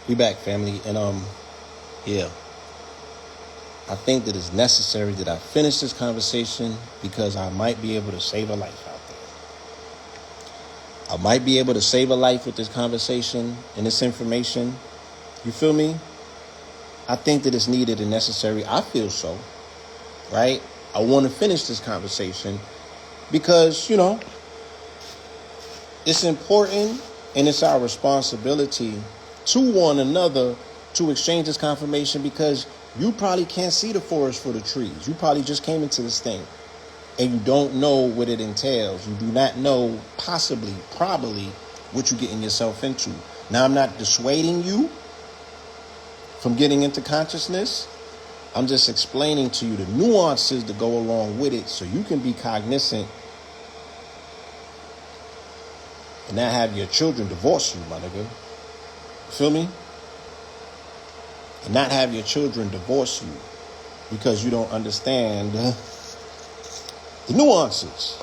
We back, family, and yeah. I think that it's necessary that I finish this conversation because I might be able to save a life out there. I might be able to save a life with this conversation and this information. You feel me? I think that it's needed and necessary. I feel so, right? I want to finish this conversation because, it's important and it's our responsibility to one another to exchange this confirmation, because you probably can't see the forest for the trees. You probably just came into this thing and you don't know what it entails. You do not know probably what you're getting yourself into. Now, I'm not dissuading you from getting into consciousness. I'm just explaining to you the nuances that go along with it so you can be cognizant and not have your children divorce you, my nigga. Feel me? And not have your children divorce you because you don't understand the nuances.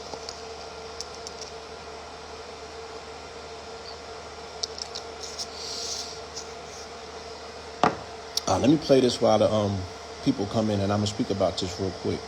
Let me play this while the people come in, and I'm going to speak about this real quick.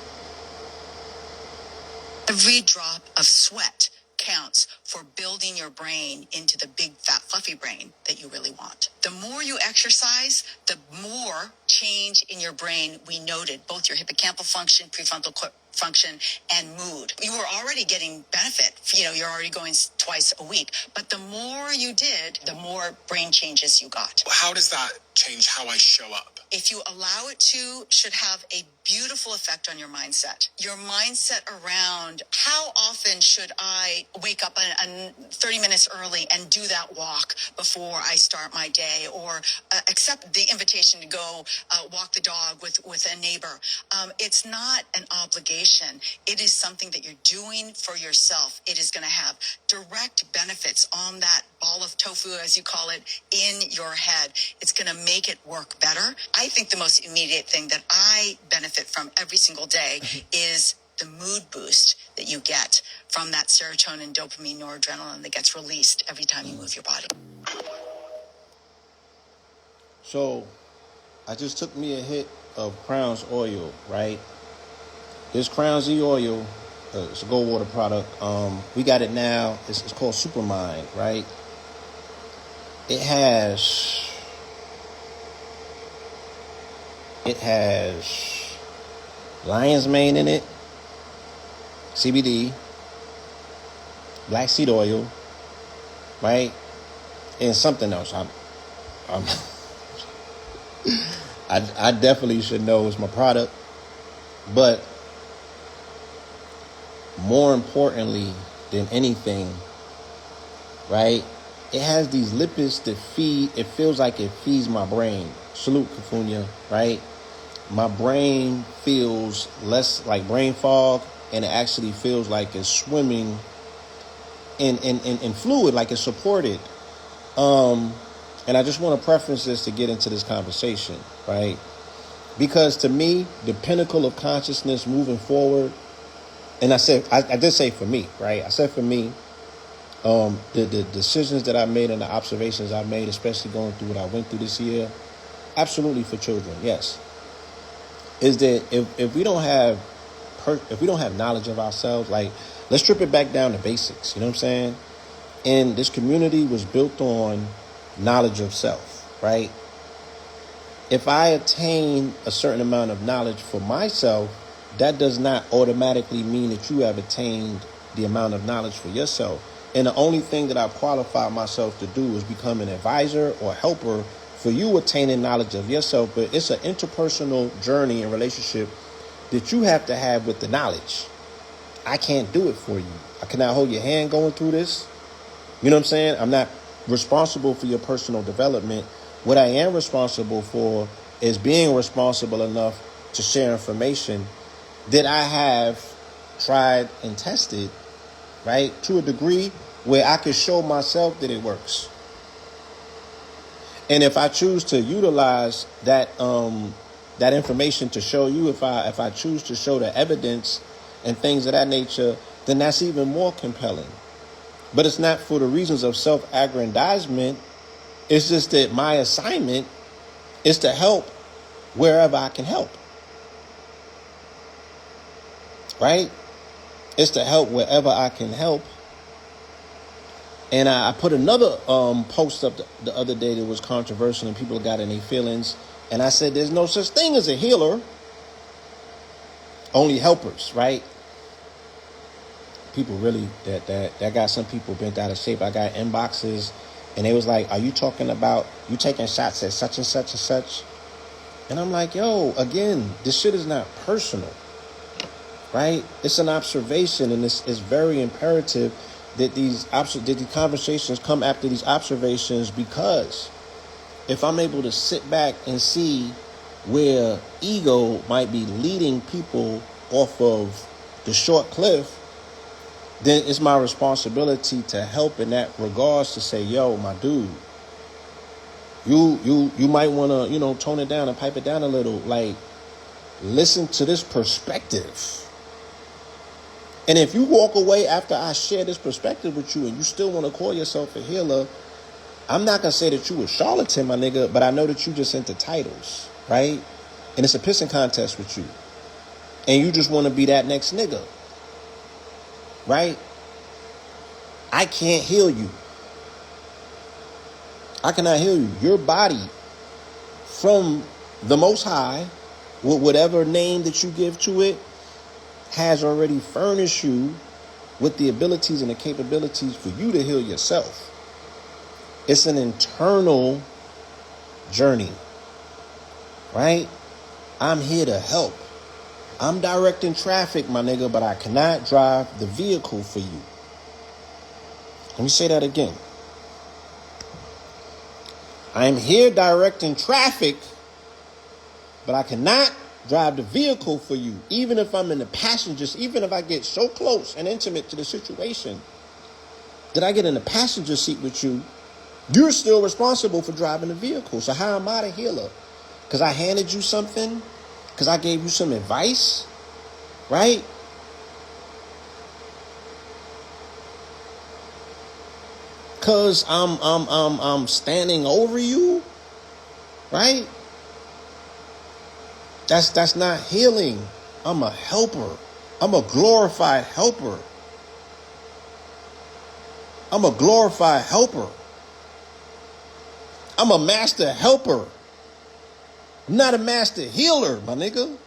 Every drop of sweat counts for building your brain into the big, fat, fluffy brain that you really want. The more you exercise, the more change in your brain we noted, both your hippocampal function, prefrontal function, and mood. You were already getting benefit. You're already going twice a week. But the more you did, the more brain changes you got. How does that change how I show up? If you allow it to, should have a beautiful effect on your mindset. Your mindset around how often should I wake up 30 minutes early and do that walk before I start my day, or accept the invitation to go walk the dog with a neighbor. It's not an obligation. It is something that you're doing for yourself. It is going to have direct benefits on that ball of tofu, as you call it, in your head. It's going to make it work better. I think the most immediate thing that I benefit from every single day is the mood boost that you get from that serotonin, dopamine, noradrenaline that gets released every time you move your body. So I just took me a hit of Crown's oil, right? This Crown's oil, it's a Goldwater product. We got it now. It's called Supermind, right? It has lion's mane in it, CBD, black seed oil, right? And something else. I definitely should know it's my product, but more importantly than anything, right? It has these lipids that it feels like it feeds my brain. Salute, Cafunia, right? My brain feels less like brain fog, and it actually feels like it's swimming in fluid, like it's supported. And I just want to preference this to get into this conversation, right? Because to me, the pinnacle of consciousness moving forward, and I did say for me, right? I said for me, the decisions that I made and the observations I made, especially going through what I went through this year, absolutely for children, yes. Is that if we don't have knowledge of ourselves, like, let's strip it back down to basics, you know what I'm saying? And this community was built on knowledge of self, right? If I attain a certain amount of knowledge for myself, that does not automatically mean that you have attained the amount of knowledge for yourself. And the only thing that I've qualified myself to do is become an advisor or helper for you attaining knowledge of yourself. But it's an interpersonal journey and relationship that you have to have with the knowledge. I can't do it for you. I cannot hold your hand going through this. You know what I'm saying? I'm not responsible for your personal development. What I am responsible for is being responsible enough to share information that I have tried and tested, right, to a degree where I can show myself that it works. And if I choose to utilize that information to show you, if I choose to show the evidence and things of that nature, then that's even more compelling. But it's not for the reasons of self-aggrandizement. It's just that my assignment is to help wherever I can help. Right? It's to help wherever I can help. And I put another post up the other day that was controversial and people got in their feelings. And I said, there's no such thing as a healer. Only helpers, right? People really, that got some people bent out of shape. I got inboxes and they was like, are you talking about you taking shots at such and such and such? And I'm like, yo, again, this shit is not personal, right? It's an observation, and it's very imperative that these conversations come after these observations, because if I'm able to sit back and see where ego might be leading people off of the short cliff, then it's my responsibility to help in that regards, to say, yo, my dude, you might want to, tone it down and pipe it down a little. Like, listen to this perspective. And if you walk away after I share this perspective with you and you still want to call yourself a healer, I'm not going to say that you a charlatan, my nigga, but I know that you just into titles, right? And it's a pissing contest with you. And you just want to be that next nigga, right? I can't heal you. I cannot heal you. Your body, from the Most High, with whatever name that you give to it, has already furnished you with the abilities and the capabilities for you to heal yourself. It's an internal journey, right? I'm here to help. I'm directing traffic, my nigga, but I cannot drive the vehicle for you. Let me say that again. I'm here directing traffic, but I cannot drive the vehicle for you. Even if I'm in the passenger, even if I get so close and intimate to the situation that I get in the passenger seat with you, you're still responsible for driving the vehicle. So how am I the healer? Because I handed you something? Because I gave you some advice? Right? Because I'm standing over you? Right? That's not healing. I'm a helper. I'm a glorified helper. I'm a glorified helper. I'm a master helper. I'm not a master healer, my nigga.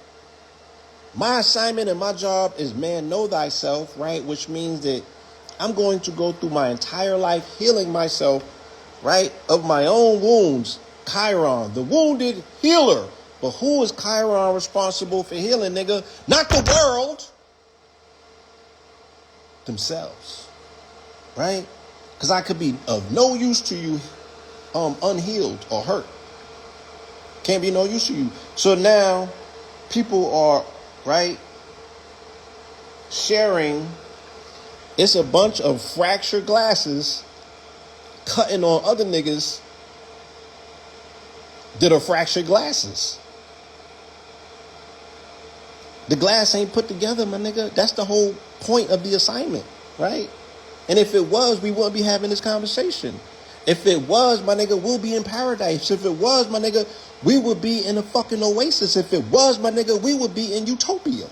My assignment and my job is, man, know thyself, right? Which means that I'm going to go through my entire life healing myself, right, of my own wounds. Chiron, the wounded healer. But who is Chiron responsible for healing, nigga? Not the world. Themselves. Right? Because I could be of no use to you, unhealed or hurt. Can't be no use to you. So now people are, right, sharing. It's a bunch of fractured glasses cutting on other niggas that are fractured glasses. The glass ain't put together, my nigga. That's the whole point of the assignment, right? And if it was, we wouldn't be having this conversation. If it was, my nigga, we'll be in paradise. If it was, my nigga, we would be in a fucking oasis. If it was, my nigga, we would be in utopia.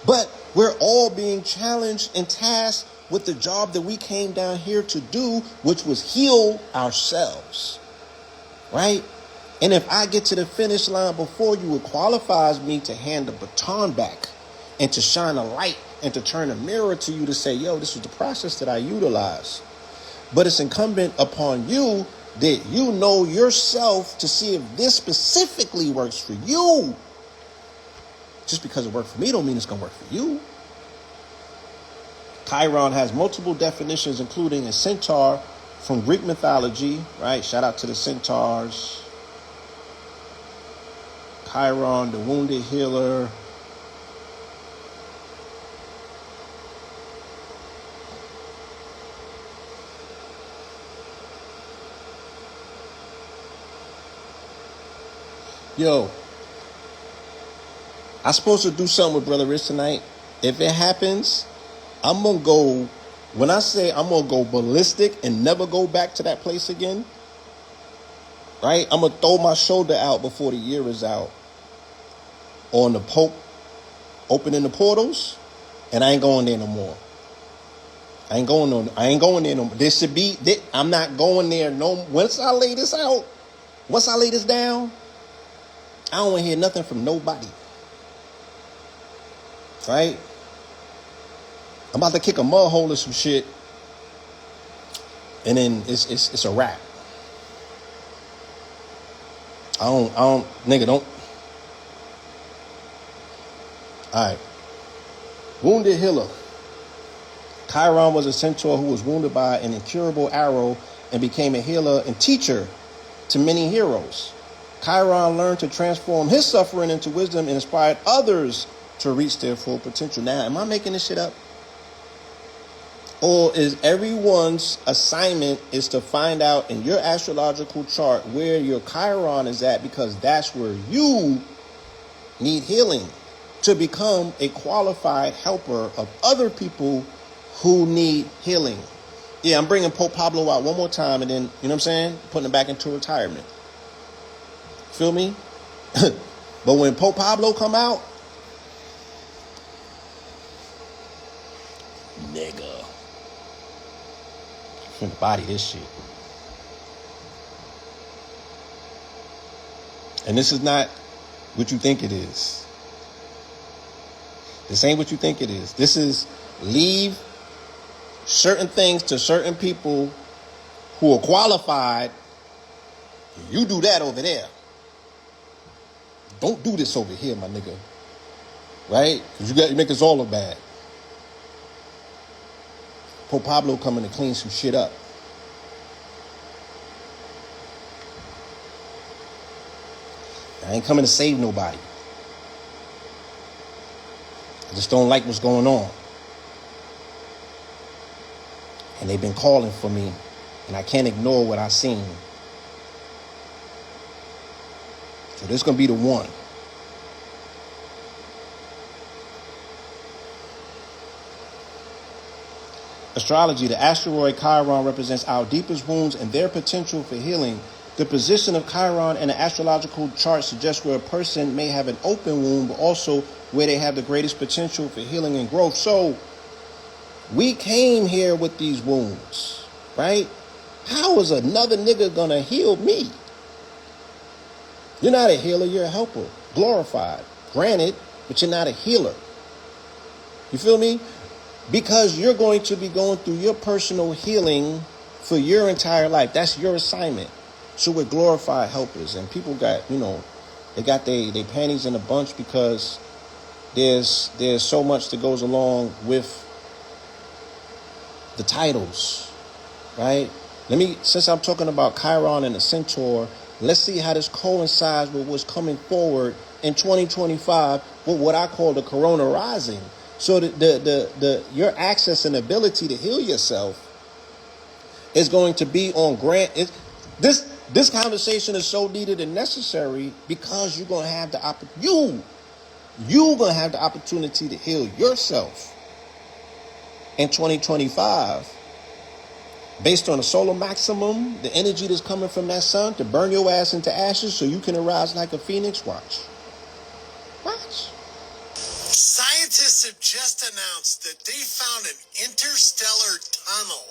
But we're all being challenged and tasked with the job that we came down here to do, which was heal ourselves, right? And if I get to the finish line before you, it qualifies me to hand the baton back and to shine a light and to turn a mirror to you to say, yo, this was the process that I utilized. But it's incumbent upon you that you know yourself to see if this specifically works for you. Just because it worked for me don't mean it's going to work for you. Chiron has multiple definitions, including a centaur from Greek mythology, right? Shout out to the centaurs. Chiron, the wounded healer. Yo, I'm supposed to do something with Brother Rich tonight. If it happens, I'm going to go When I say I'm going to go ballistic and never go back to that place again, right? I'm going to throw my shoulder out before the year is out on the Pope opening the portals, and I ain't going there no more. I ain't going there no more. I'm not going there no more. Once I lay this out, once I lay this down, I don't want to hear nothing from nobody. Right? I'm about to kick a mud hole or some shit, and then it's a wrap. Nigga, don't. All right. Wounded healer. Chiron was a centaur who was wounded by an incurable arrow and became a healer and teacher to many heroes. Chiron learned to transform his suffering into wisdom and inspired others to reach their full potential. Now, am I making this shit up? Or is everyone's assignment is to find out in your astrological chart where your Chiron is at, because that's where you need healing to become a qualified helper of other people who need healing. Yeah, I'm bringing Pope Pablo out one more time, and then, you know what I'm saying, putting him back into retirement. Feel me? But when Pope Pablo come out, nigga, I'm finna body this shit. And this is not what you think it is. This ain't what you think it is. This is leave certain things to certain people who are qualified. You do that over there. Don't do this over here, my nigga. Right? Because you make us all look bad. Pope Pablo coming to clean some shit up. I ain't coming to save nobody. I just don't like what's going on. And they've been calling for me, and I can't ignore what I've seen. So this is going to be the one. Astrology, the asteroid Chiron represents our deepest wounds and their potential for healing. The position of Chiron in an astrological chart suggests where a person may have an open wound, but also where they have the greatest potential for healing and growth. So we came here with these wounds, right? How is another nigga gonna heal me? You're not a healer, you're a helper. Glorified, granted, but you're not a healer. You feel me? Because you're going to be going through your personal healing for your entire life. That's your assignment. So we're glorified helpers. And people got, they got their panties in a bunch because there's so much that goes along with the titles, right? Since I'm talking about Chiron and the Centaur, let's see how this coincides with what's coming forward in 2025 with what I call the Corona Rising. So your access and ability to heal yourself is going to be on grant. This conversation is so needed and necessary because you're gonna have you're gonna have the opportunity to heal yourself in 2025 based on the solar maximum, the energy that's coming from that sun to burn your ass into ashes so you can arise like a phoenix. Watch. Scientists have just announced that they found an interstellar tunnel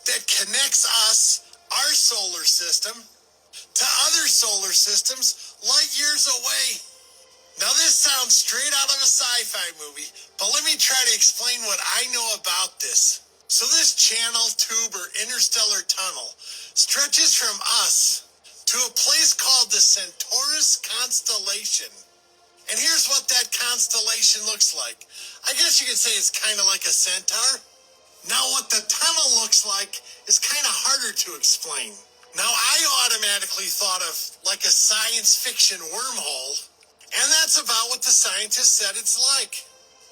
that connects us, our solar system, to other solar systems light years away. Now this sounds straight out of a sci-fi movie, but let me try to explain what I know about this. So this channel, tube, or interstellar tunnel stretches from us to a place called the Centaurus constellation. And here's what that constellation looks like. I guess you could say it's kind of like a centaur. Now what the tunnel looks like is kind of harder to explain. Now I automatically thought of like a science fiction wormhole, and that's about what the scientists said it's like.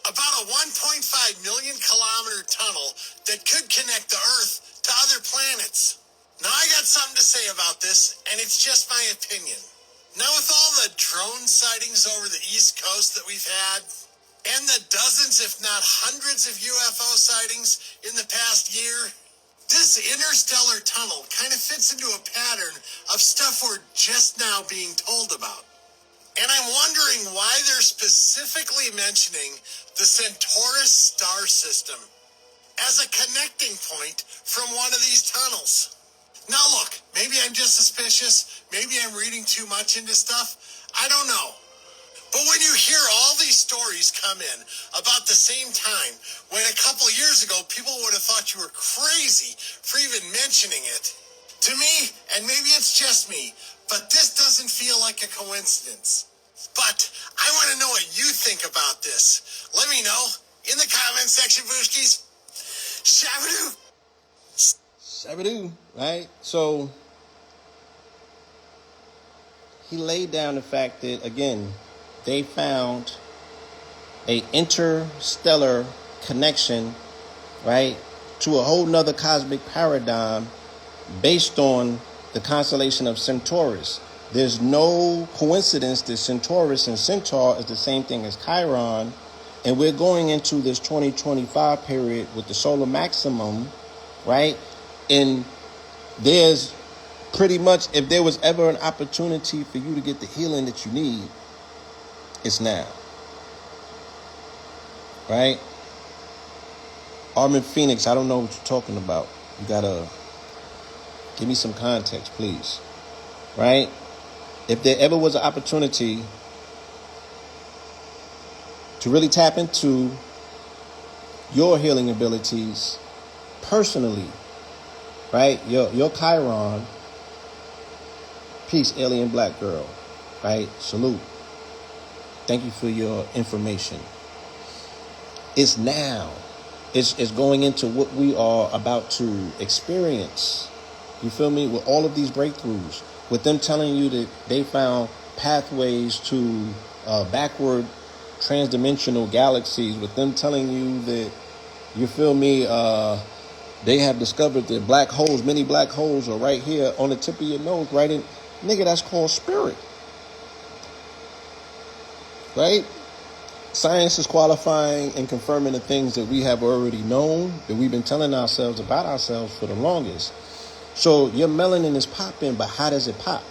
About a 1.5 million kilometer tunnel that could connect the Earth to other planets. Now I got something to say about this, and it's just my opinion. Now with all the drone sightings over the East Coast that we've had, and the dozens, if not hundreds, of UFO sightings in the past year, this interstellar tunnel kind of fits into a pattern of stuff we're just now being told about. And I'm wondering why they're specifically mentioning the Centaurus star system as a connecting point from one of these tunnels. Now look, maybe I'm just suspicious, maybe I'm reading too much into stuff, I don't know. But when you hear all these stories come in about the same time, when a couple years ago people would have thought you were crazy for even mentioning it, to me, and maybe it's just me, but this doesn't feel like a coincidence. But I want to know what you think about this. Let me know in the comment section, Booshkies. Shabadoo! Shabadoo, right? So he laid down the fact that, again, they found a interstellar connection, right, to a whole nother cosmic paradigm based on the constellation of Centaurus. There's no coincidence that Centaurus and Centaur is the same thing as Chiron, and we're going into this 2025 period with the solar maximum, right? And there's pretty much, if there was ever an opportunity for you to get the healing that you need, it's now, right? Armin Phoenix, I don't know what you're talking about. You gotta give me some context, please, right? If there ever was an opportunity to really tap into your healing abilities personally, right? Your Chiron, peace, alien black girl, right? Salute. Thank you for your information. It's now. It's going into what we are about to experience. You feel me? With all of these breakthroughs, with them telling you that they found pathways to backward transdimensional galaxies, with them telling you that, you feel me, they have discovered that black holes, many black holes are right here on the tip of your nose, right in, nigga, that's called spirit. Right? Science is qualifying and confirming the things that we have already known, that we've been telling ourselves about ourselves for the longest. So your melanin is popping, but how does it pop?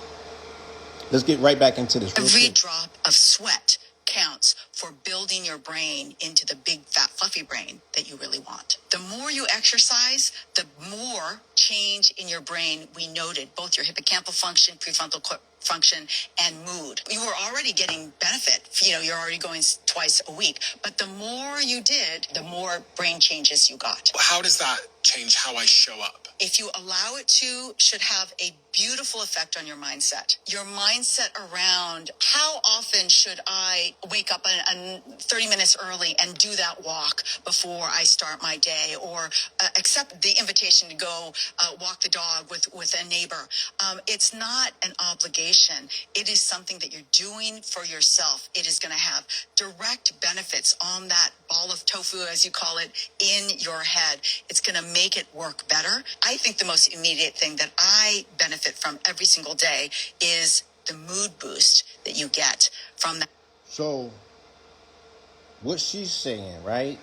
Let's get right back into this. Every drop of sweat counts for building your brain into the big, fat, fluffy brain that you really want. The more you exercise, the more change in your brain we noted, both your hippocampal function, prefrontal function, and mood. You were already getting benefit. You're already going twice a week. But the more you did, the more brain changes you got. How does that change how I show up? If you allow it to, should have a beautiful effect on your mindset. Your mindset around how often should I wake up 30 minutes early and do that walk before I start my day, or accept the invitation to go walk the dog with a neighbor. It's not an obligation. It is something that you're doing for yourself. It is going to have direct benefits on that ball of tofu, as you call it, in your head. It's going to make it work better. I think the most immediate thing that I benefit from every single day is the mood boost that you get from that. So what she's saying, right,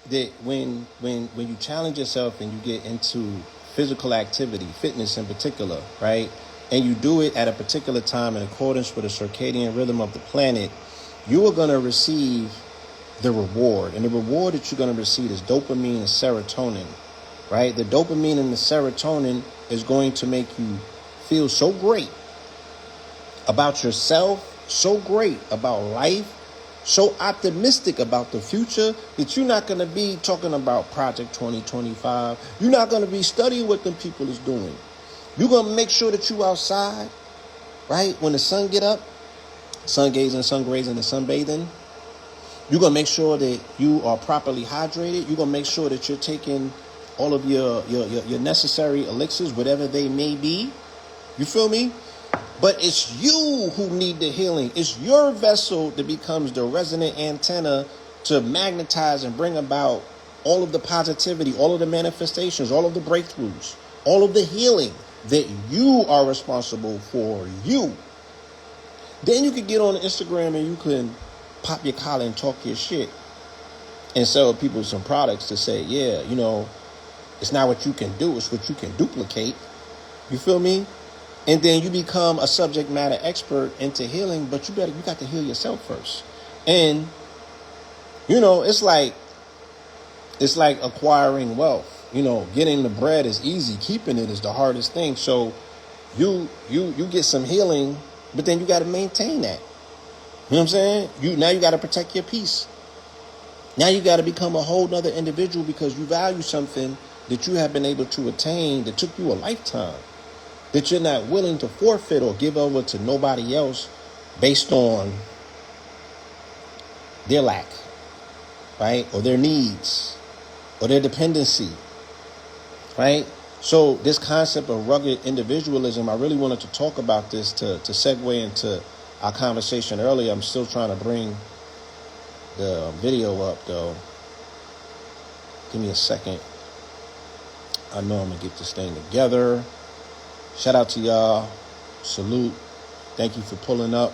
that when you challenge yourself and you get into physical activity, fitness in particular, right, and you do it at a particular time in accordance with the circadian rhythm of the planet, you are going to receive the reward. And the reward that you're going to receive is dopamine and serotonin, right? The dopamine and the serotonin is going to make you feel so great about yourself, so great about life, so optimistic about the future that you're not going to be talking about Project 2025. You're not going to be studying what them people is doing. You're going to make sure that you outside, right? When the sun get up, sun gazing, sun grazing, and sunbathing. You're going to make sure that you are properly hydrated. You're going to make sure that you're taking all of your necessary elixirs, whatever they may be. You feel me? But it's you who need the healing. It's your vessel that becomes the resonant antenna to magnetize and bring about all of the positivity, all of the manifestations, all of the breakthroughs, all of the healing that you are responsible for you. Then you can get on Instagram and you can pop your collar and talk your shit. and sell people some products to say, yeah, you know, it's not what you can do, it's what you can duplicate. You feel me? And then you become a subject matter expert into healing, but you got to heal yourself first. And, you know, it's like acquiring wealth. You know, getting the bread is easy. Keeping it is the hardest thing. So you get some healing, but then you got to maintain that. You know what I'm saying? Now you got to protect your peace. Now you got to become a whole nother individual because you value something that you have been able to attain that took you a lifetime, that you're not willing to forfeit or give over to nobody else based on their lack, right? Or their needs or their dependency, right? So this concept of rugged individualism, I really wanted to talk about this to segue into our conversation earlier. I'm still trying to bring the video up, though. Give me a second. I know I'm going to get this thing together. Shout out to y'all. Salute. Thank you for pulling up.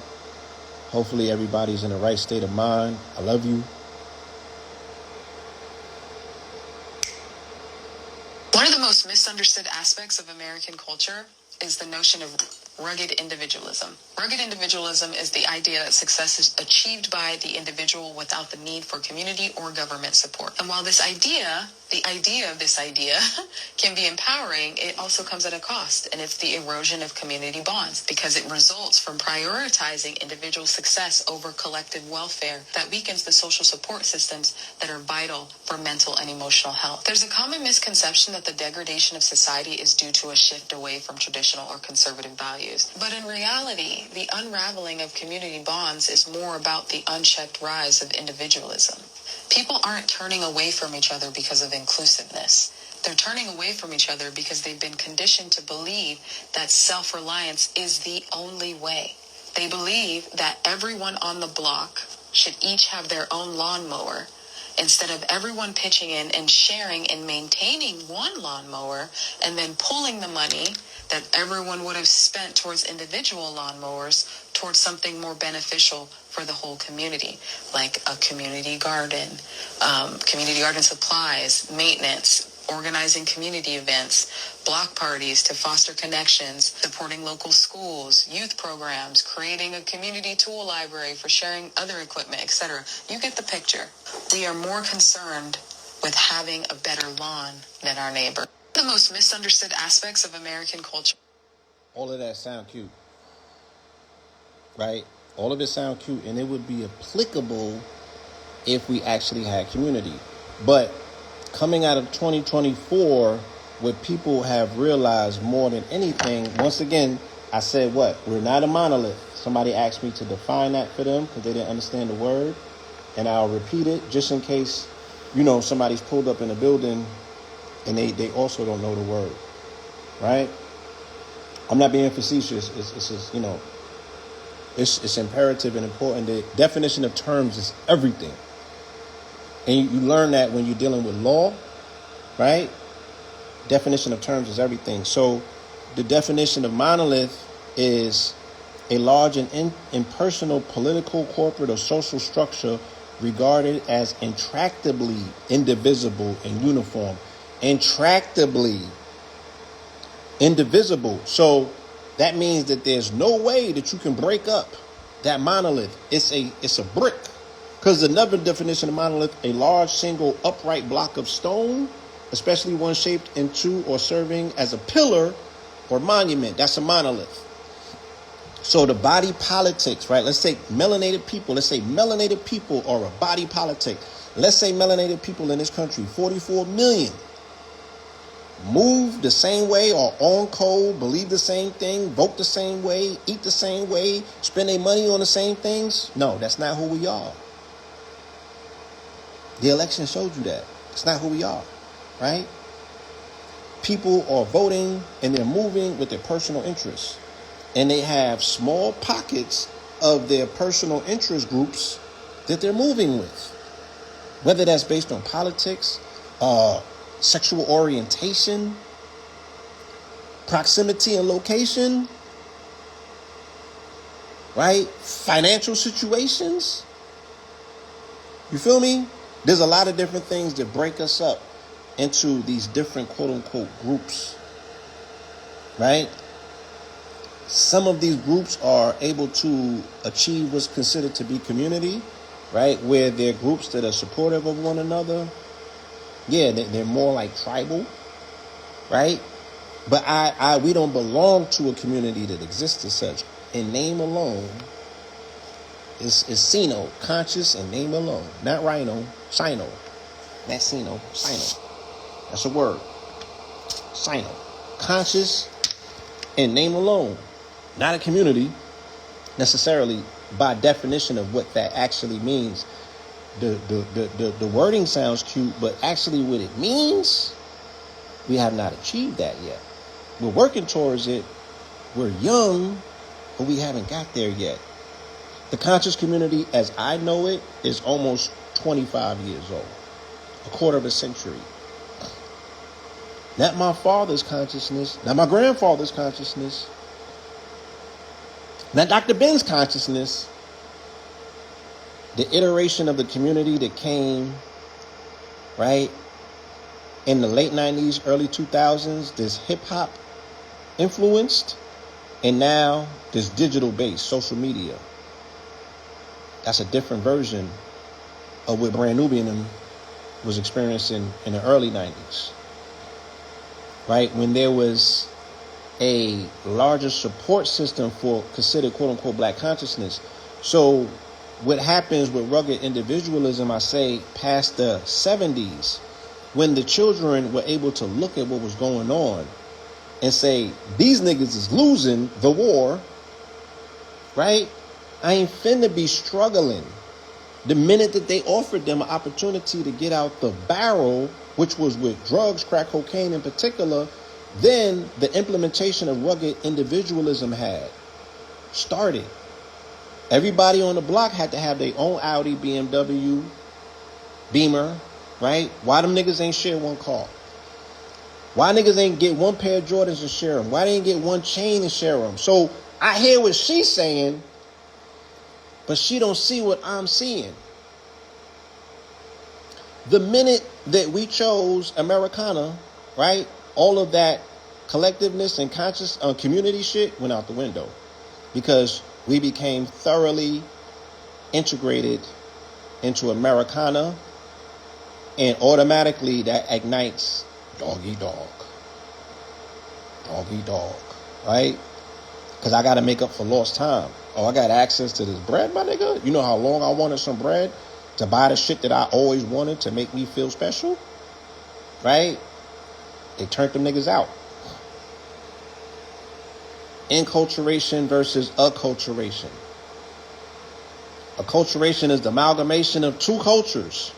Hopefully everybody's in the right state of mind. I love you. One of the most misunderstood aspects of American culture is the notion of rugged individualism. Rugged individualism is the idea that success is achieved by the individual without the need for community or government support. And while the idea of this idea can be empowering, it also comes at a cost, and it's the erosion of community bonds because it results from prioritizing individual success over collective welfare that weakens the social support systems that are vital for mental and emotional health. There's a common misconception that the degradation of society is due to a shift away from traditional or conservative values. But in reality, the unraveling of community bonds is more about the unchecked rise of individualism. People aren't turning away from each other because of inclusiveness. They're turning away from each other because they've been conditioned to believe that self-reliance is the only way. They believe that everyone on the block should each have their own lawnmower instead of everyone pitching in and sharing and maintaining one lawnmower and then pulling the money that everyone would have spent towards individual lawnmowers towards something more beneficial for the whole community, like a community garden supplies, maintenance, organizing community events, block parties to foster connections, supporting local schools, youth programs, creating a community tool library for sharing other equipment, etc. You get the picture. We are more concerned with having a better lawn than our neighbor. The most misunderstood aspects of American culture. All of that sound cute, right? All of it sound cute, and it would be applicable if we actually had community. But coming out of 2024, what people have realized more than anything, once again, I said what? We're not a monolith. Somebody asked me to define that for them because they didn't understand the word. And I'll repeat it just in case, you know, somebody's pulled up in a building and they also don't know the word, right? I'm not being facetious. It's just, you know, it's imperative and important. The definition of terms is everything. And you learn that when you're dealing with law, right? Definition of terms is everything. So the definition of monolith is a large and impersonal political, corporate, or social structure regarded as intractably indivisible and uniform. Intractably indivisible. So that means that there's no way that you can break up that monolith. It's a brick. Because another definition of monolith, a large single upright block of stone, especially one shaped into or serving as a pillar or monument. That's a monolith. So the body politics, right? Let's take melanated people. Let's say melanated people are a body politic. Let's say melanated people in this country, 44 million, move the same way or on code, believe the same thing, vote the same way, eat the same way, spend their money on the same things. No, that's not who we are. The election showed you that. It's not who we are, right? People are voting and they're moving with their personal interests. And they have small pockets of their personal interest groups that they're moving with. Whether that's based on politics, sexual orientation, proximity and location, right? Financial situations. You feel me? There's a lot of different things that break us up into these different quote-unquote groups, right? Some of these groups are able to achieve what's considered to be community, right? Where they're groups that are supportive of one another. Yeah, they're more like tribal, right? But we don't belong to a community that exists as such. In name alone, is Sino, conscious and name alone. Not Rhino, Sino. Not Sino, Sino. That's a word. Sino. Conscious and name alone. Not a community, necessarily, by definition of what that actually means. The wording sounds cute, but actually what it means, we have not achieved that yet. We're working towards it. We're young, but we haven't got there yet. The conscious community, as I know it, is almost 25 years old. A quarter of a century. Not my father's consciousness, not my grandfather's consciousness, not Dr. Ben's consciousness. The iteration of the community that came, right, in the late 90s, early 2000s, this hip-hop influenced, and now this digital-based social media. That's a different version of what Brand Nubian was experiencing in the early 90s. Right? When there was a larger support system for considered quote-unquote black consciousness. So what happens with rugged individualism, I say, past the 70s, when the children were able to look at what was going on and say, these niggas is losing the war, right? I ain't finna be struggling. The minute that they offered them an opportunity to get out the barrel, which was with drugs, crack cocaine in particular, then the implementation of rugged individualism had started. Everybody on the block had to have their own Audi, BMW, Beamer, right? Why them niggas ain't share one car? Why niggas ain't get one pair of Jordans and share them? Why they ain't get one chain and share them? So I hear what she's saying, but she don't see what I'm seeing. The minute that we chose Americana, right, all of that collectiveness and conscious community shit went out the window because we became thoroughly integrated into Americana, and automatically that ignites doggy dog, right? Because I got to make up for lost time. Oh, I got access to this bread, my nigga. You know how long I wanted some bread to buy the shit that I always wanted to make me feel special, right? They turned them niggas out. Enculturation versus acculturation. Acculturation is the amalgamation of two cultures.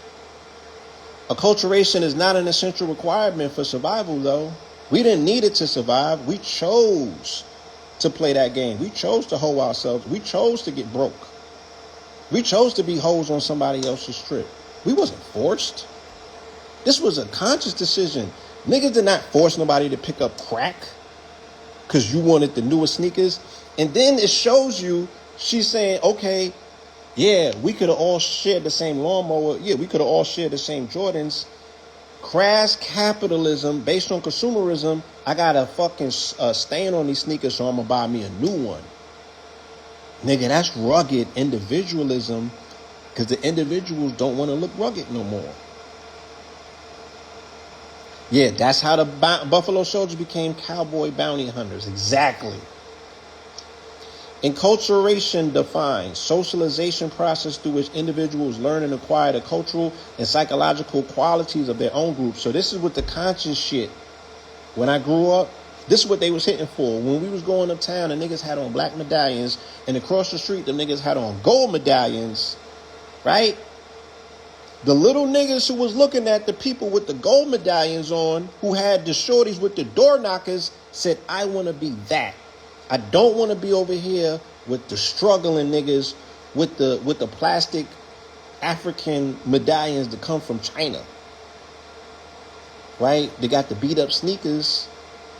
Acculturation is not an essential requirement for survival, though. We didn't need it to survive. We chose to play that game. We chose to hoe ourselves. We chose to get broke. We chose to be hoes on somebody else's strip. We wasn't forced. This was a conscious decision. Niggas did not force nobody to pick up crack because you wanted the newest sneakers. And then it shows you, she's saying, okay, yeah, we could have all shared the same lawnmower. Yeah, we could have all shared the same Jordans. Crass capitalism based on consumerism. I got a fucking stain on these sneakers, so I'm going to buy me a new one. Nigga, that's rugged individualism because the individuals don't want to look rugged no more. Yeah, that's how the Buffalo Soldiers became cowboy bounty hunters. Exactly. Enculturation defines socialization process through which individuals learn and acquire the cultural and psychological qualities of their own group. So this is what the conscious shit. When I grew up, this is what they was hitting for. When we was going uptown, the niggas had on black medallions, and across the street, the niggas had on gold medallions, right? The little niggas who was looking at the people with the gold medallions on, who had the shorties with the door knockers, said, I want to be that. I don't want to be over here with the struggling niggas with the plastic African medallions that come from China. Right? They got the beat up sneakers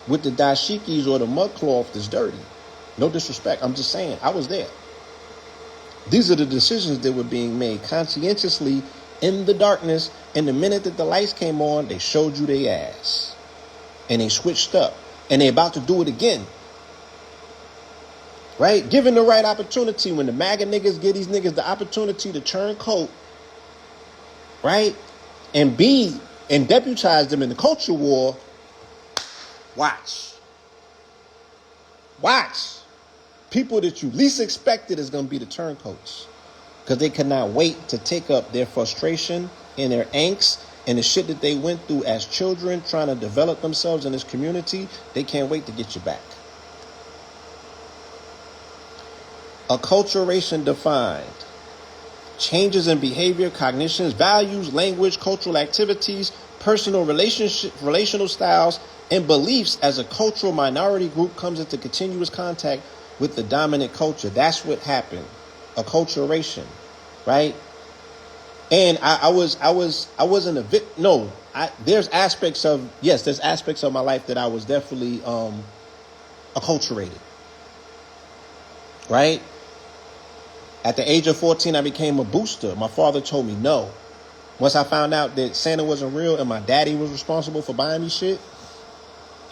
with the dashikis or the mud cloth that's dirty. No disrespect. I'm just saying, I was there. These are the decisions that were being made conscientiously in the darkness, and the minute that the lights came on, they showed you their ass. And they switched up. And they about to do it again. Right? Given the right opportunity, when the MAGA niggas give these niggas the opportunity to turn coat, right? And deputize them in the culture war, watch. Watch. People that you least expected is going to be the turncoats. Because they cannot wait to take up their frustration and their angst and the shit that they went through as children trying to develop themselves in this community. They can't wait to get you back. Acculturation defined. Changes in behavior, cognitions, values, language, cultural activities, personal relational styles, and beliefs as a cultural minority group comes into continuous contact with the dominant culture. That's what happened. Acculturation, right? And I wasn't a victim. No, there's aspects of my life that I was definitely acculturated, right? At the age of 14, I became a booster. My father told me no. Once I found out that Santa wasn't real and my daddy was responsible for buying me shit,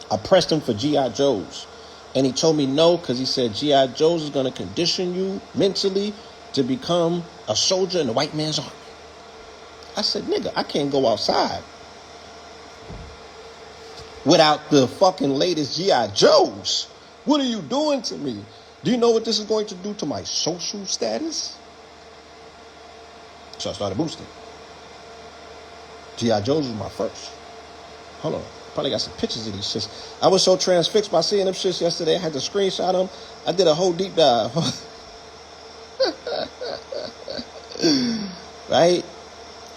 I pressed him for G.I. Joes. And he told me no because he said G.I. Joes is going to condition you mentally to become a soldier in the white man's army. I said, nigga, I can't go outside without the fucking latest G.I. Joes. What are you doing to me? Do you know what this is going to do to my social status? So I started boosting. G.I. Joe's was my first. Hold on. Probably got some pictures of these shits. I was so transfixed by seeing them shits yesterday. I had to screenshot them. I did a whole deep dive. Right?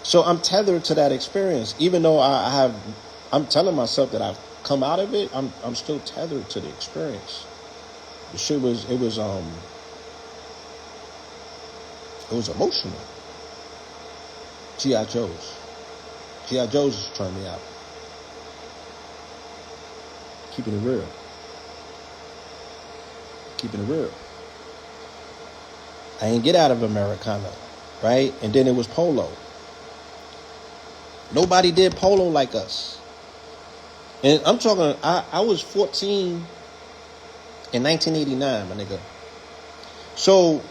So I'm tethered to that experience. Even though I'm telling myself that I've come out of it, I'm still tethered to the experience. The shit was emotional. G.I. Joe's. G.I. Joe's is trying me out. Keeping it real. Keeping it real. I ain't get out of Americana, right? And then it was polo. Nobody did polo like us. And I'm talking, I was 14 in 1989, my nigga. So,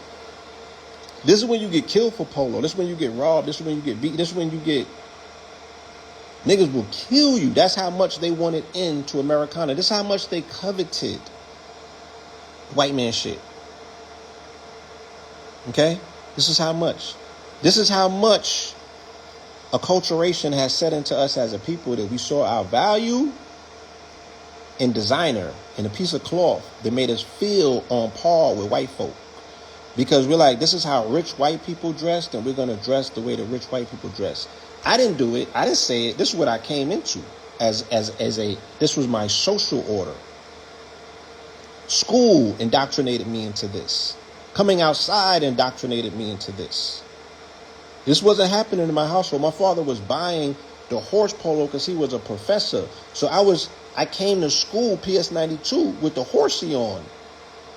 this is when you get killed for polo. This is when you get robbed. This is when you get beat. This is when you get... Niggas will kill you. That's how much they wanted into Americana. This is how much they coveted white man shit. Okay? This is how much. This is how much acculturation has set into us as a people that we saw our value in designer, in a piece of cloth that made us feel on par with white folk. Because we're like, this is how rich white people dressed, and we're going to dress the way the rich white people dress. I didn't do it. I didn't say it. This is what I came into this was my social order. School indoctrinated me into this. Coming outside indoctrinated me into this. This wasn't happening in my household. My father was buying the horse polo because he was a professor. So I came to school PS92 with the horsey on.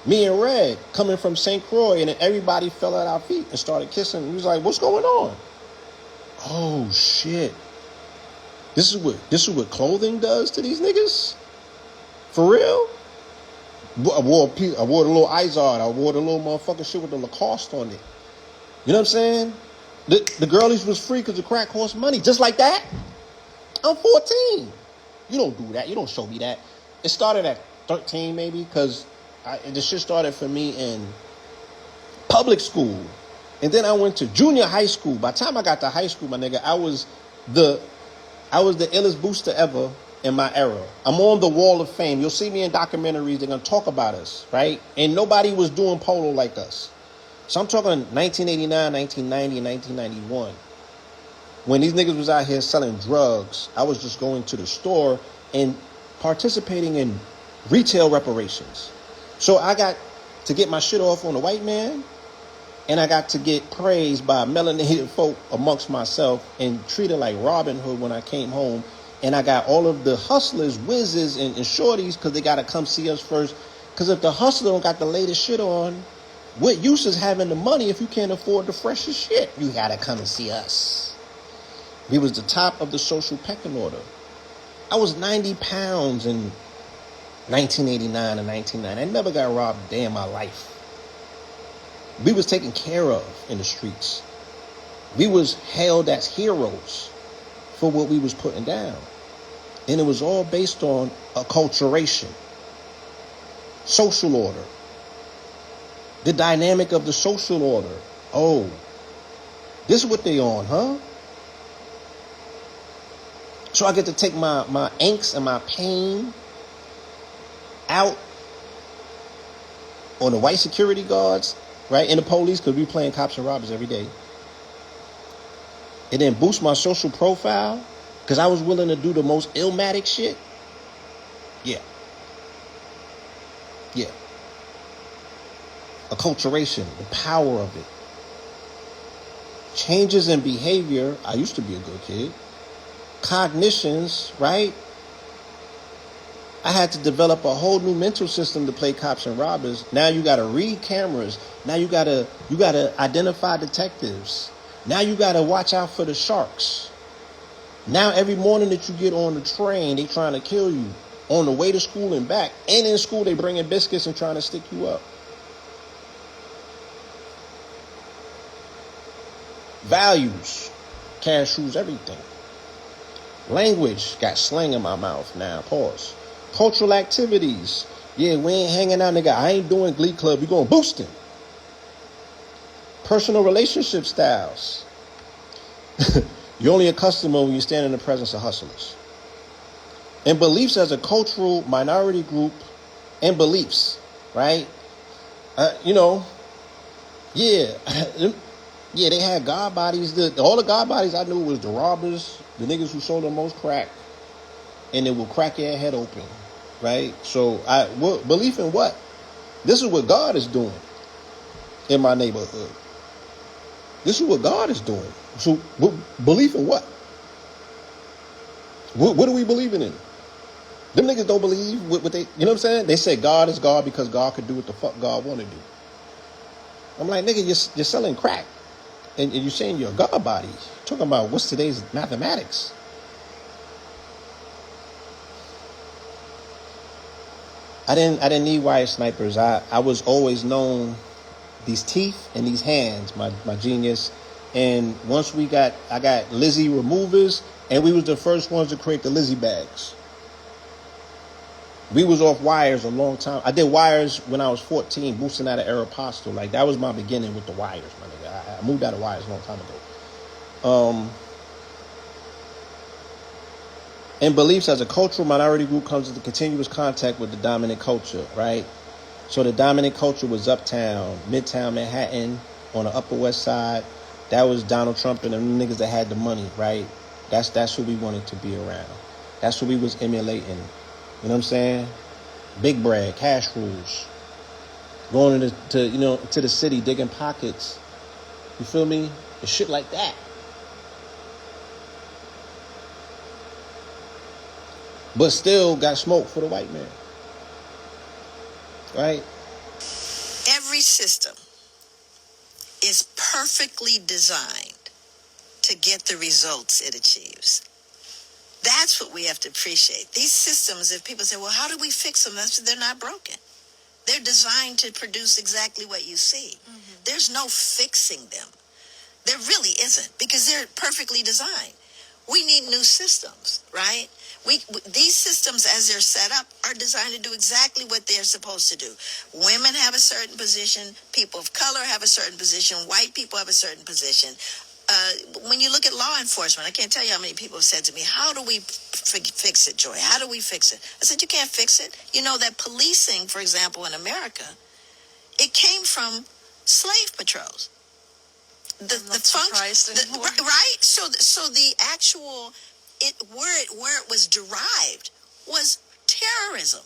Me and Red coming from St. Croix, and then everybody fell at our feet and started kissing. He was like, what's going on? Oh shit. This is what clothing does to these niggas? For real? I wore the little Izard. I wore the little motherfucking shit with the Lacoste on it. You know what I'm saying? The girlies was free because the crack cost money. Just like that. I'm 14. You don't do that. You don't show me that. It started at 13 maybe because the shit started for me in public school. And then I went to junior high school. By the time I got to high school, my nigga, I was the illest booster ever in my era. I'm on the wall of fame. You'll see me in documentaries. They're going to talk about us, right? And nobody was doing polo like us. So I'm talking 1989, 1990, and 1991. When these niggas was out here selling drugs, I was just going to the store and participating in retail reparations. So I got to get my shit off on a white man, and I got to get praised by melanated folk amongst myself and treated like Robin Hood when I came home. And I got all of the hustlers, whizzes, and shorties because they got to come see us first. Because if the hustler don't got the latest shit on, what use is having the money if you can't afford the freshest shit? You got to come and see us. We was the top of the social pecking order. I was 90 pounds in 1989 and 1990. I never got robbed a day in my life. We was taken care of in the streets. We was hailed as heroes for what we was putting down. And it was all based on acculturation, social order, the dynamic of the social order. Oh, this is what they on, huh? So I get to take my angst and my pain out on the white security guards, right, and the police, because we playing cops and robbers every day. And then boost my social profile because I was willing to do the most illmatic shit. Yeah. Acculturation, the power of it. Changes in behavior. I used to be a good kid. Cognitions, right? I had to develop a whole new mental system to play cops and robbers. Now you got to read cameras. Now you got to identify detectives. Now you got to watch out for the sharks. Now every morning that you get on the train, they trying to kill you on the way to school and back. And in school, they bringing biscuits and trying to stick you up. Values, cashews, everything. Language, got slang in my mouth now. Pause. Cultural activities. Yeah, we ain't hanging out, nigga. I ain't doing Glee Club. We going boosting. Personal relationship styles. You're only a customer when you stand in the presence of hustlers. And beliefs as a cultural minority group and beliefs, right? Yeah, they had God bodies. All the God bodies I knew was the robbers, the niggas who sold the most crack, and they will crack your head open, right? So, belief in what? This is what God is doing in my neighborhood. This is what God is doing. So, belief in what? What are we believing in? Them niggas don't believe what they, you know what I'm saying? They say God is God because God could do what the fuck God want to do. I'm like, nigga, you're selling crack. And you're saying you're a God body. Talking about what's today's mathematics. I didn't need wire snipers. I was always known these teeth and these hands, my genius. And once I got Lizzie removers, and we was the first ones to create the Lizzie bags. We was off wires a long time. I did wires when I was 14, boosting out of Aeropostale. Like, that was my beginning with the wires, my nigga. I moved out of wires a long time ago. And beliefs as a cultural minority group comes into continuous contact with the dominant culture, right? So the dominant culture was uptown, midtown Manhattan, on the Upper West Side. That was Donald Trump and them niggas that had the money, right? That's who we wanted to be around. That's who we was emulating. You know what I'm saying? Big bread, cash rules. Going to the city, digging pockets. You feel me? And shit like that. But still got smoke for the white man. Right? Every system is perfectly designed to get the results it achieves. That's what we have to appreciate. These systems, if people say, well, how do we fix them? That's they're not broken. They're designed to produce exactly what you see. Mm-hmm. There's no fixing them. There really isn't, because they're perfectly designed. We need new systems, right? These systems, as they're set up, are designed to do exactly what they're supposed to do. Women have a certain position. People of color have a certain position. White people have a certain position. When you look at law enforcement, I can't tell you how many people have said to me, how do we fix it, Joy? How do we fix it? I said, you can't fix it. You know that policing, for example, in America, it came from slave patrols. Right? So the actual where it was derived was terrorism.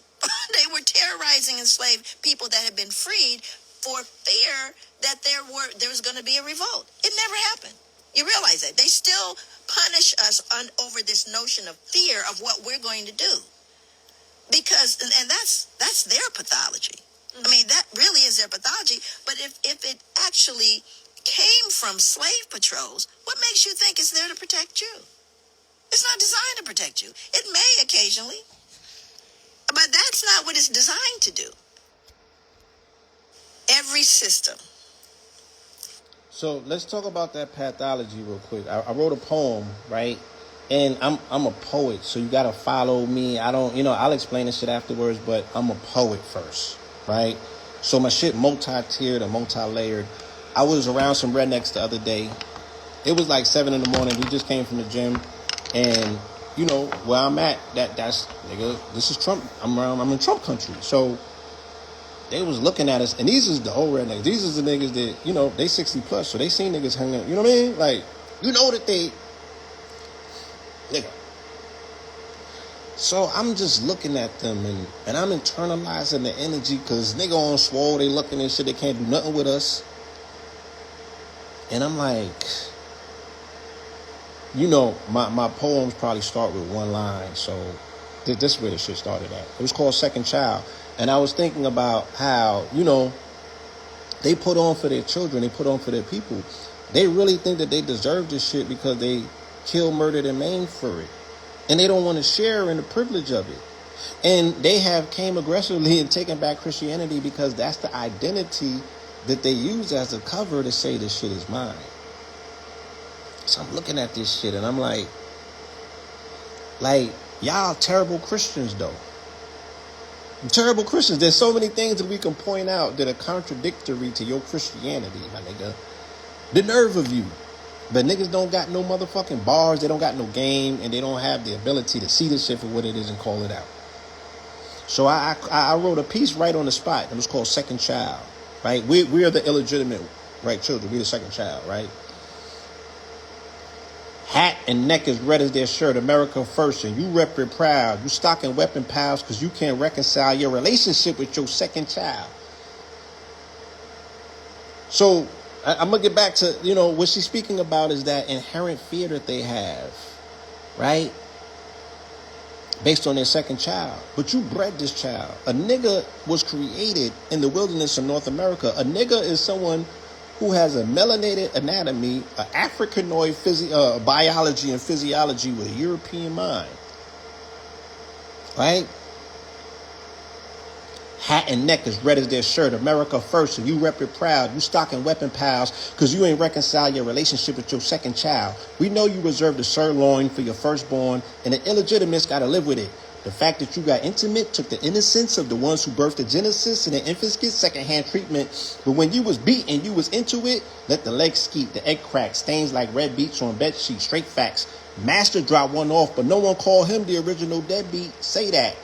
They were terrorizing enslaved people that had been freed for fear that there was going to be a revolt. It never happened. You realize that they still punish us over this notion of fear of what we're going to do, because and that's their pathology. Mm-hmm. I mean, that really is their pathology. But if it actually came from slave patrols, what makes you think it's there to protect you? It's not designed to protect you. It may occasionally, but that's not what it's designed to do. Every system. So let's talk about that pathology real quick. I wrote a poem, right? And I'm a poet, so you gotta follow me. I don't, I'll explain this shit afterwards, but I'm a poet first, right? So my shit multi-tiered and multi-layered. I was around some rednecks the other day. It was like 7 in the morning. We just came from the gym, and where I'm at, that's nigga. This is Trump. I'm in Trump country, so they was looking at us, and these is the old rednecks. These is the niggas that they 60 plus, so they seen niggas hanging. You know what I mean? Like that they nigga. So I'm just looking at them, and I'm internalizing the energy, because nigga on swole, they looking and shit, they can't do nothing with us. And I'm like, my poems probably start with one line, so this is where the shit started at. It was called Second Child. And I was thinking about how, they put on for their children, they put on for their people. They really think that they deserve this shit because they killed, murdered, and maimed for it. And they don't want to share in the privilege of it. And they have came aggressively and taken back Christianity because that's the identity that they use as a cover to say this shit is mine. So I'm looking at this shit and I'm like, y'all terrible Christians though. Terrible Christians. There's so many things that we can point out that are contradictory to your Christianity, my nigga. The nerve of you. But niggas don't got no motherfucking bars, they don't got no game, and they don't have the ability to see this shit for what it is and call it out. So I wrote a piece right on the spot. It was called Second Child, right? We are the illegitimate, right, children. We're the second child, right? Hat and neck as red as their shirt, America first, and you rep it proud. You stocking weapon piles because you can't reconcile your relationship with your second child. So I'm going to get back to, what she's speaking about is that inherent fear that they have, right? Based on their second child. But you bred this child. A nigga was created in the wilderness of North America. A nigga is someone who has a melanated anatomy, an Africanoid biology and physiology with a European mind, right? Hat and neck as red as their shirt, America first, and you rep it proud. You stocking weapon piles because you ain't reconcile your relationship with your second child. We know you reserved the sirloin for your firstborn, and the illegitimates got to live with it. The fact that you got intimate took the innocence of the ones who birthed the Genesis, and the infants get secondhand treatment. But when you was beat and you was into it, let the legs skeet, the egg crack, stains like red beets on bed sheets, straight facts. Master dropped one off, but no one called him the original deadbeat. Say that.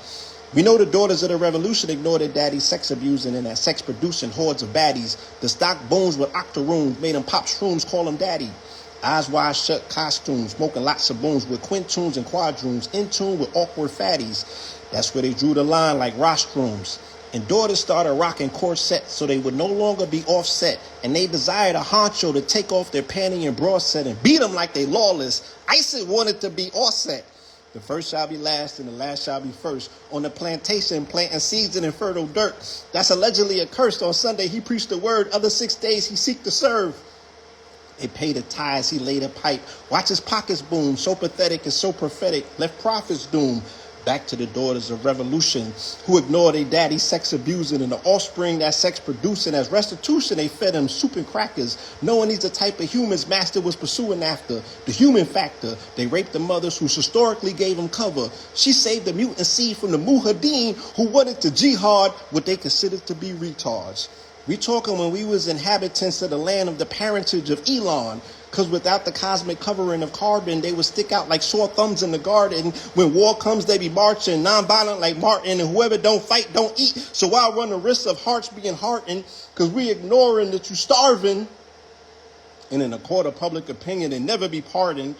We know the daughters of the revolution ignore their daddy's sex abusing and that sex producing hordes of baddies. The stock bones with octoroons made them pop shrooms, call them daddy. Eyes wide shut costumes, smoking lots of booms with quintunes and quadroons, in tune with awkward fatties. That's where they drew the line like rostrums. And daughters started rocking corsets so they would no longer be offset. And they desired a honcho to take off their panty and bra set and beat them like they lawless. ISIS wanted to be offset. The first shall be last and the last shall be first. On the plantation, planting seeds in infertile dirt. That's allegedly accursed. On Sunday, he preached the word. Other 6 days, he seeked to serve. They paid the tithes, he laid a pipe. Watch his pockets boom. So pathetic and so prophetic. Left prophets doom. Back to the daughters of revolution who ignore their daddy sex abusing and the offspring that sex producing. As restitution, they fed him soup and crackers, knowing he's the type of humans master was pursuing after. The human factor. They raped the mothers who historically gave him cover. She saved the mutant seed from the Mujahideen who wanted to jihad what they considered to be retards. We talking when we was inhabitants of the land of the parentage of Elon. Because without the cosmic covering of carbon, they would stick out like sore thumbs in the garden. When war comes, they be marching, non-violent like Martin. And whoever don't fight, don't eat. So why run the risk of hearts being heartened? Because we ignoring that you starving. And in a court of public opinion, they never be pardoned.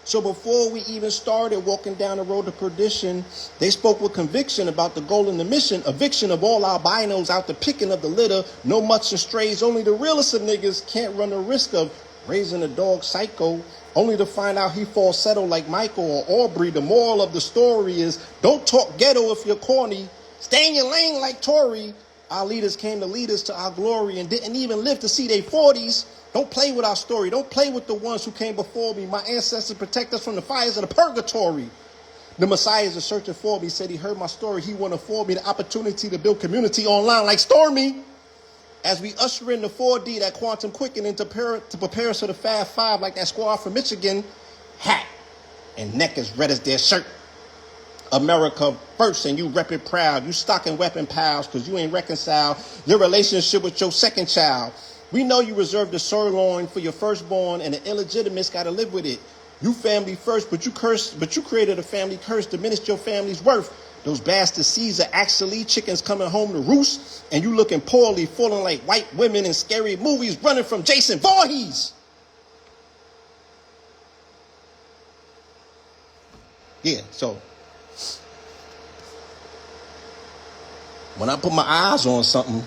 So before we even started walking down the road to perdition, they spoke with conviction about the goal and the mission. Eviction of all albinos out the picking of the litter. No mutts and strays. Only the realest of niggas can't run the risk of raising a dog psycho, only to find out he falsetto like Michael or Aubrey. The moral of the story is, don't talk ghetto if you're corny. Stay in your lane like Tory. Our leaders came to lead us to our glory and didn't even live to see their 40s. Don't play with our story. Don't play with the ones who came before me. My ancestors protect us from the fires of the purgatory. The Messiah is searching for me. Said he heard my story. He want to afford me the opportunity to build community online like Stormy. As we usher in the 4D, that quantum quickening to prepare us for the Fab Five like that squad from Michigan. Hat and neck as red as their shirt. America first and you rep it proud. You stocking weapon piles because you ain't reconciled your relationship with your second child. We know you reserved the sirloin for your firstborn and the illegitimates got to live with it. You family first, but you created a family curse, diminished your family's worth. Those bastard seeds are actually chickens coming home to roost and you looking poorly, falling like white women in scary movies running from Jason Voorhees. Yeah, so when I put my eyes on something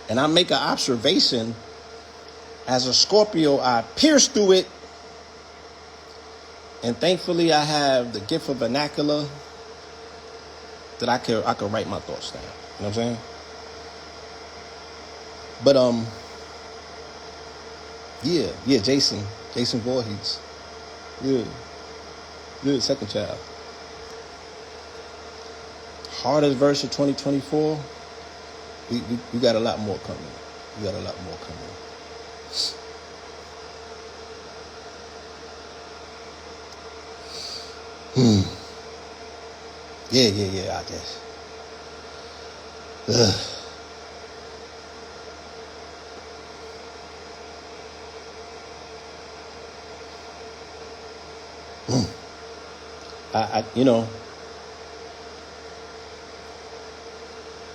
and I make an observation, as a Scorpio, I pierce through it. And thankfully, I have the gift of vernacular that I could write my thoughts down. You know what I'm saying? But, yeah, Jason Voorhees. Yeah, second child. Hardest verse of 2024. We got a lot more coming. Yeah, I guess.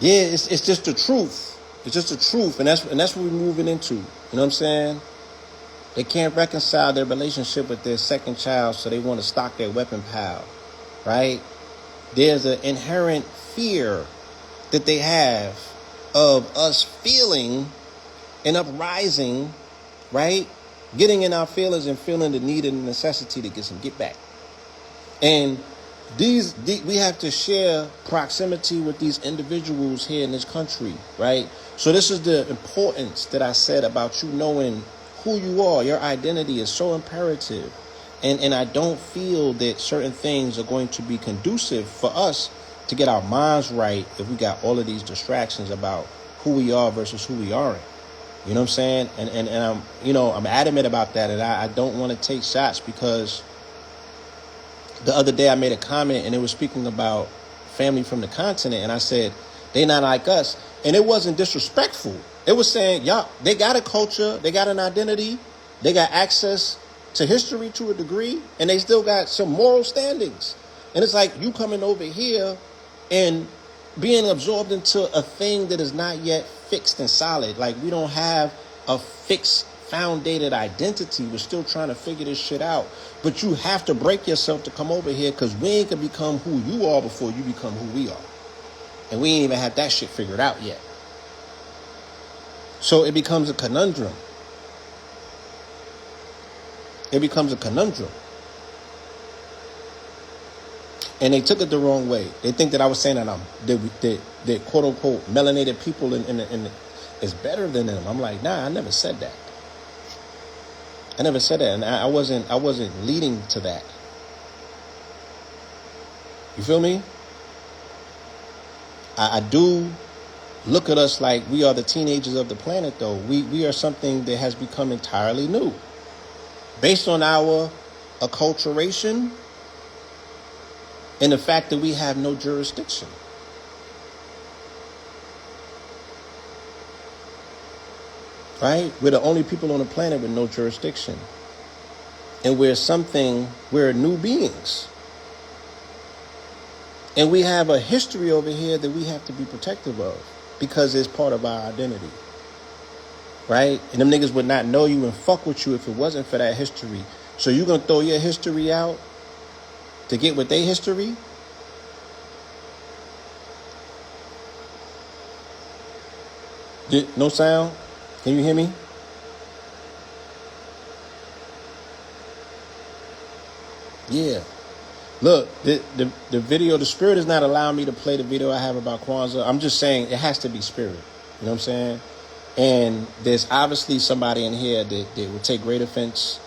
Yeah, it's just the truth. It's just the truth, and that's what we're moving into. You know what I'm saying? They can't reconcile their relationship with their second child, so they want to stock their weapon pile, right? There's an inherent fear that they have of us feeling an uprising, right? Getting in our feelings and feeling the need and the necessity to get back. And we have to share proximity with these individuals here in this country, right? So this is the importance that I said about you knowing who you are. Your identity is so imperative. And I don't feel that certain things are going to be conducive for us to get our minds right if we got all of these distractions about who we are versus who we aren't. You know what I'm saying? And I'm adamant about that. And I don't want to take shots because the other day I made a comment and it was speaking about family from the continent. And I said, they not like us. And it wasn't disrespectful. It was saying, y'all, they got a culture, they got an identity, they got access to history to a degree, and they still got some moral standings. And it's like you coming over here and being absorbed into a thing that is not yet fixed and solid. Like we don't have a fixed, foundated identity. We're still trying to figure this shit out. But you have to break yourself to come over here because we ain't gonna become who you are before you become who we are. And we ain't even have that shit figured out yet. So it becomes a conundrum. And they took it the wrong way. They think that I was saying that quote unquote melanated people is better than them. I'm like, nah, I never said that. And I wasn't leading to that. You feel me? I do look at us like we are the teenagers of the planet, though. We are something that has become entirely new. Based on our acculturation and the fact that we have no jurisdiction. Right? We're the only people on the planet with no jurisdiction. And we're new beings. And we have a history over here that we have to be protective of because it's part of our identity. Right? And them niggas would not know you and fuck with you if it wasn't for that history. So you gonna throw your history out to get with their history? No sound? Can you hear me? Yeah. Look, the video, the spirit is not allowing me to play the video I have about Kwanzaa. I'm just saying it has to be spirit. You know what I'm saying? And there's obviously somebody in here that would take great offense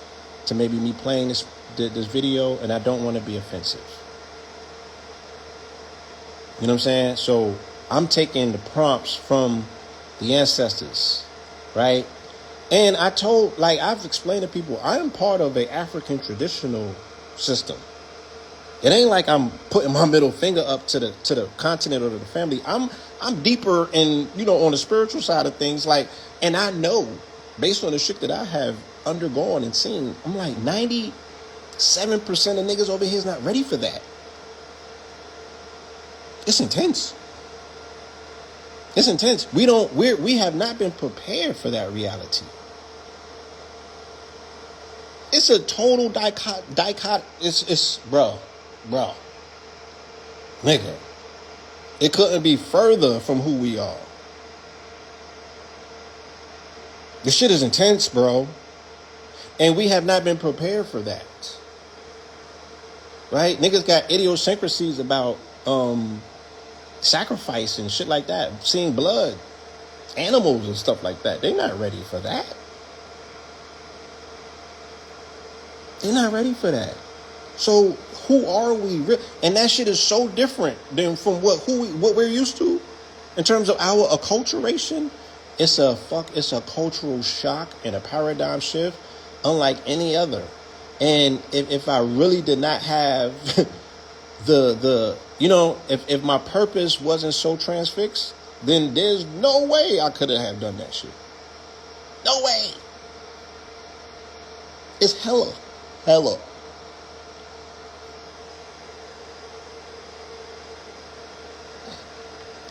to maybe me playing this video, and I don't want to be offensive. You know what I'm saying? So I'm taking the prompts from the ancestors, right? And I've explained to people, I am part of an African traditional system. It ain't like I'm putting my middle finger up to the continent or to the family. I'm deeper in, on the spiritual side of things. And I know, based on the shit that I have undergone and seen, I'm like 97% of niggas over here is not ready for that. It's intense. It's intense. We have not been prepared for that reality. It's a total it's bro. Nigga. It couldn't be further from who we are. This shit is intense, bro. And we have not been prepared for that. Right? Niggas got idiosyncrasies about sacrifice and shit like that. Seeing blood. Animals and stuff like that. They're not ready for that. They're not ready for that. So who are we? And that shit is so different than from what we're used to in terms of our acculturation. It's a cultural shock and a paradigm shift unlike any other. And if I really did not have if my purpose wasn't so transfixed, then there's no way I could have done that shit. No way. It's hella.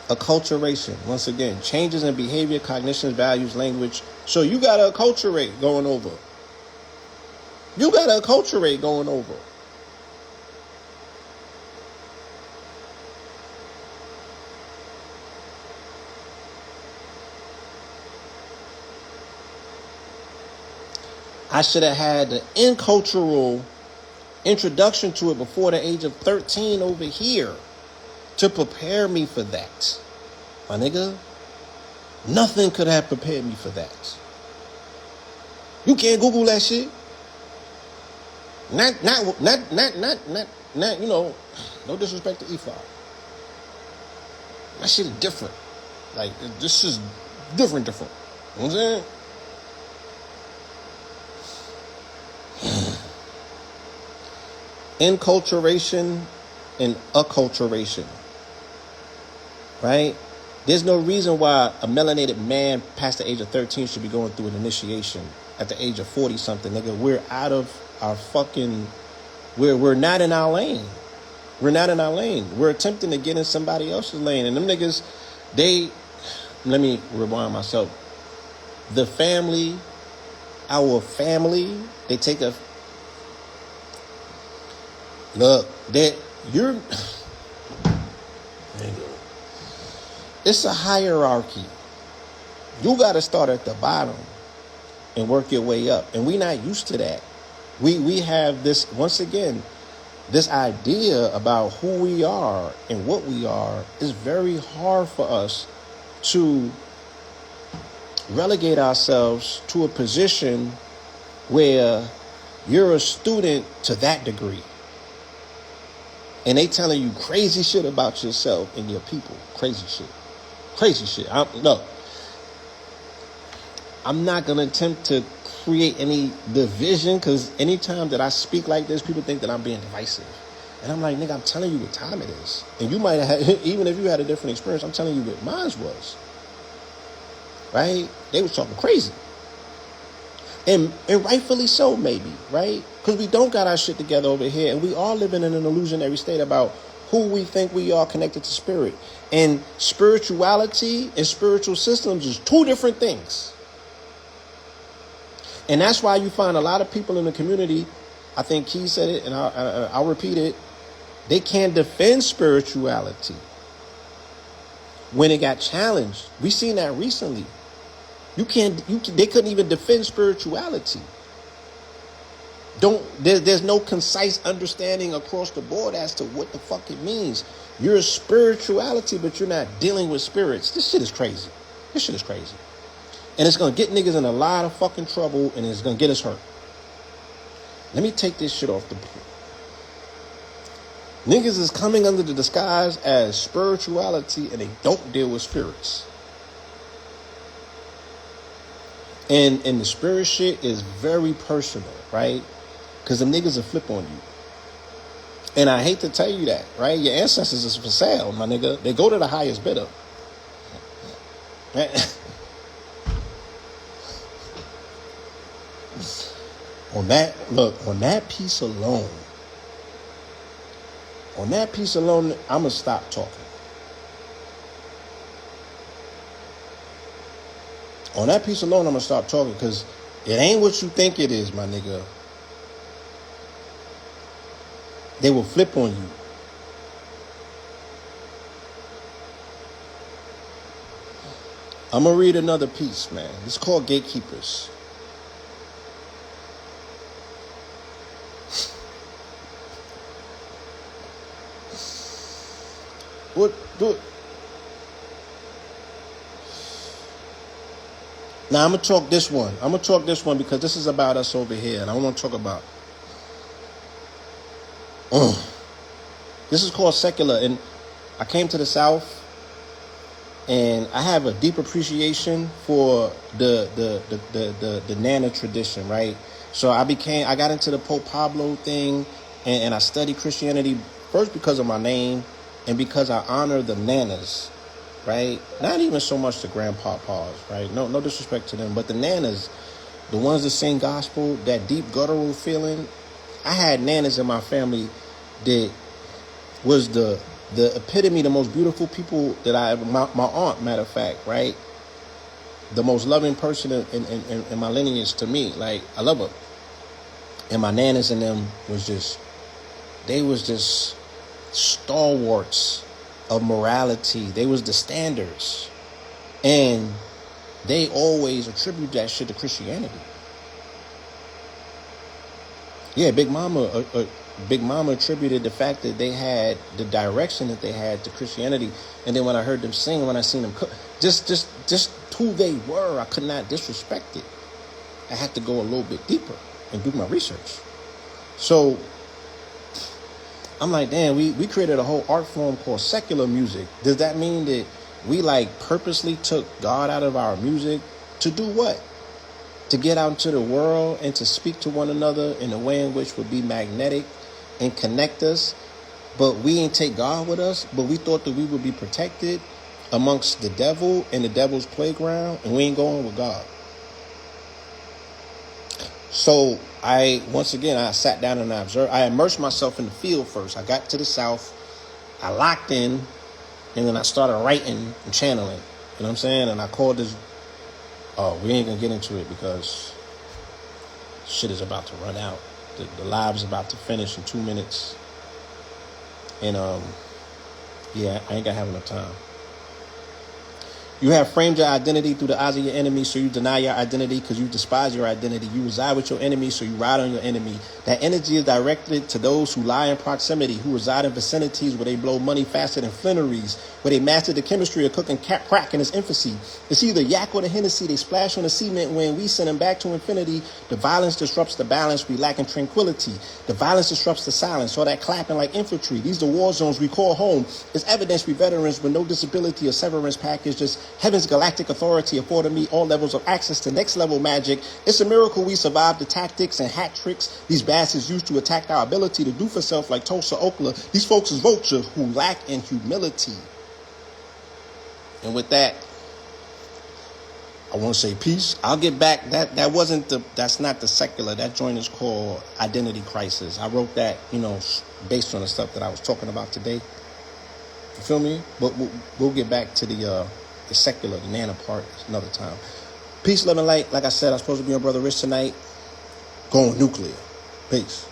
Acculturation. Once again, changes in behavior, cognition, values, language. So you got to acculturate going over. I should have had the encultural introduction to it before the age of 13 over here to prepare me for that. My nigga, nothing could have prepared me for that. You can't Google that shit. Not, no disrespect to E5. That shit is different. Like, this is different. You know what I'm saying? Enculturation and acculturation, right? There's no reason why a melanated man past the age of 13 should be going through an initiation at the age of 40 something, nigga. We're out of our fucking, we're not in our lane. We're attempting to get in somebody else's lane. And them niggas, let me rewind myself. Our family, they take a, look, it's a hierarchy. You got to start at the bottom and work your way up. And we're not used to that. We have this, once again, this idea about who we are and what we are is very hard for us to relegate ourselves to a position where you're a student to that degree. And they telling you crazy shit about yourself and your people. Crazy shit. I'm not going to attempt to create any division, because anytime that I speak like this, people think that I'm being divisive. And I'm like, nigga, I'm telling you what time it is. And you might have, even if you had a different experience, I'm telling you what mine was. Right? They was talking crazy. And rightfully so, maybe, right? Because we don't got our shit together over here, and we are living in an illusionary state about who we think we are connected to spirit. And spirituality and spiritual systems is two different things. And that's why you find a lot of people in the community, I think Key said it, and I'll repeat it, they can't defend spirituality when it got challenged. We seen that recently. They couldn't even defend spirituality. There's no concise understanding across the board as to what the fuck it means. You're a spirituality, but you're not dealing with spirits. This shit is crazy. And it's going to get niggas in a lot of fucking trouble, and it's going to get us hurt. Let me take this shit off the board. Niggas is coming under the disguise as spirituality, and they don't deal with spirits. And the spirit shit is very personal, right? Because them niggas will flip on you. And I hate to tell you that, right? Your ancestors is for sale, my nigga. They go to the highest bidder. On that piece alone, I'm going to stop talking. On that piece alone, I'm going to stop talking because it ain't what you think it is, my nigga. They will flip on you. I'm going to read another piece, man. It's called Gatekeepers. What? Now, I'm going to talk this one because this is about us over here. And I want to talk about... This is called secular. And I came to the South. And I have a deep appreciation for the Nana tradition, right? So I got into the Pope Pablo thing. And I studied Christianity first because of my name. And because I honor the nanas, right? Not even so much the grandpapas, right? No disrespect to them, but the nanas, the ones that sing gospel, that deep guttural feeling. I had nanas in my family that was the epitome, the most beautiful people that I ever. My aunt, matter of fact, right? The most loving person in my lineage to me. Like, I love her. And my nanas and them was just stalwarts of morality. They was the standards, and they always attribute that shit to Christianity. Yeah, Big Mama attributed the fact that they had the direction that they had to Christianity. And then when I heard them sing, when I seen them cook, just who they were, I could not disrespect it. I had to go a little bit deeper and do my research. So I'm like, damn, we created a whole art form called secular music. Does that mean that we purposely took God out of our music to do what? To get out into the world and to speak to one another in a way in which would be magnetic and connect us. But we ain't take God with us, but we thought that we would be protected amongst the devil and the devil's playground, and we ain't going with God. So I sat down and I observed. I immersed myself in the field first. I got to the South, I locked in, and then I started writing and channeling. You know what I'm saying? And I called this, we ain't going to get into it because shit is about to run out. The live is about to finish in 2 minutes. And, I ain't going to have enough time. You have framed your identity through the eyes of your enemy, so you deny your identity because you despise your identity. You reside with your enemy, so you ride on your enemy. That energy is directed to those who lie in proximity, who reside in vicinities where they blow money faster than flinneries, where they mastered the chemistry of cooking crack in its infancy. It's either yak or the Hennessy. They splash on the cement when we send them back to infinity. The violence disrupts the balance. We lack in tranquility. The violence disrupts the silence. All that clapping like infantry. These the war zones we call home. It's evidence we veterans with no disability or severance package. Just heaven's galactic authority afforded me all levels of access to next level magic. It's a miracle we survived the tactics and hat tricks these bastards used to attack our ability to do for self like Tulsa, Oklahoma. These folks is vultures who lack in humility. And with that, I want to say peace. I'll get back. That's not the secular. That joint is called Identity Crisis. I wrote that, based on the stuff that I was talking about today. You feel me? But we'll get back to the secular, the Nana part another time. Peace, love, and light. Like I said, I'm supposed to be on Brother Rich tonight. Going nuclear. Peace.